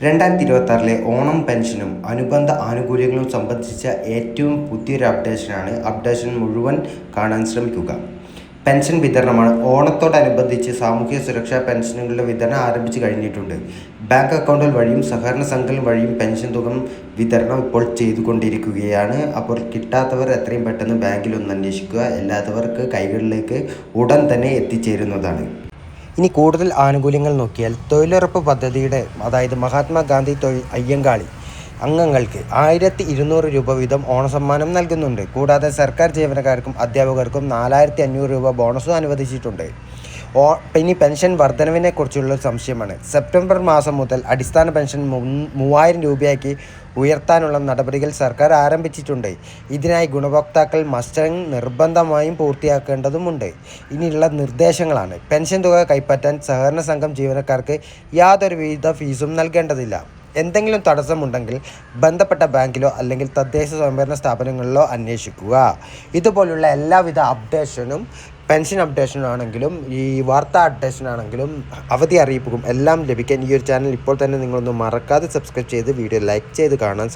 2026 ഓണം പെൻഷനും അനുബന്ധ ആനുകൂല്യങ്ങളും സംബന്ധിച്ച ഏറ്റവും പുതിയൊരു അപ്ഡേഷനാണ്. അപ്ഡേഷൻ മുഴുവൻ കാണാൻ ശ്രമിക്കുക. പെൻഷൻ വിതരണമാണ്. ഓണത്തോടനുബന്ധിച്ച് സാമൂഹ്യ സുരക്ഷാ പെൻഷനുകളുടെ വിതരണം ആരംഭിച്ചു കഴിഞ്ഞിട്ടുണ്ട്. ബാങ്ക് അക്കൗണ്ടുകൾ വഴിയും സഹകരണ സംഘങ്ങൾ വഴിയും പെൻഷൻ തുക വിതരണം ഇപ്പോൾ ചെയ്തുകൊണ്ടിരിക്കുകയാണ്. അപ്പോൾ കിട്ടാത്തവർ എത്രയും പെട്ടെന്ന് ബാങ്കിൽ ഒന്ന് അന്വേഷിക്കുക. അല്ലാത്തവർക്ക് കൈകളിലേക്ക് ഉടൻ തന്നെ എത്തിച്ചേരുന്നതാണ്. ഇനി കൂടുതൽ ആനുകൂല്യങ്ങൾ നോക്കിയാൽ തൊഴിലുറപ്പ് പദ്ധതിയുടെ അതായത് മഹാത്മാഗാന്ധി അയ്യങ്കാളി അംഗങ്ങൾക്ക് 1200 രൂപ വീതം ഓണസമ്മാനം നൽകുന്നുണ്ട്. കൂടാതെ സർക്കാർ ജീവനക്കാർക്കും അധ്യാപകർക്കും 4500 രൂപ ബോണസും അനുവദിച്ചിട്ടുണ്ട്. ഇനി പെൻഷൻ വർധനവിനെക്കുറിച്ചുള്ള സംശയമാണ്. സെപ്റ്റംബർ മാസം മുതൽ അടിസ്ഥാന പെൻഷൻ 3000 രൂപയാക്കി ഉയർത്താനുള്ള നടപടികൾ സർക്കാർ ആരംഭിച്ചിട്ടുണ്ട്. ഇതിനായി ഗുണഭോക്താക്കൾ മസ്റ്ററിംഗ് നിർബന്ധമായും പൂർത്തിയാക്കേണ്ടതുണ്ട്. ഇനിയുള്ള നിർദ്ദേശങ്ങളാണ്. പെൻഷൻ തുക കൈപ്പറ്റാൻ സഹകരണ സംഘം ജീവനക്കാർക്ക് യാതൊരുവിധ ഫീസും നൽകേണ്ടതില്ല. എന്തെങ്കിലും തടസ്സമുണ്ടെങ്കിൽ ബന്ധപ്പെട്ട ബാങ്കിലോ അല്ലെങ്കിൽ തദ്ദേശ സ്വയംഭരണ സ്ഥാപനങ്ങളിലോ അന്വേഷിക്കുക. ഇതുപോലുള്ള എല്ലാവിധ അപ്ഡേഷനും പെൻഷൻ അപ്ഡേഷനാണെങ്കിലും ഈ വാർത്താ അപ്ഡേഷനാണെങ്കിലും അവധി അറിയിപ്പും എല്ലാം ലഭിക്കാൻ ഈ ഒരു ചാനൽ ഇപ്പോൾ തന്നെ നിങ്ങളൊന്ന് മറക്കാതെ സബ്സ്ക്രൈബ് ചെയ്ത് വീഡിയോ ലൈക്ക് ചെയ്ത് കാണാൻ ശ്രമിക്കുക.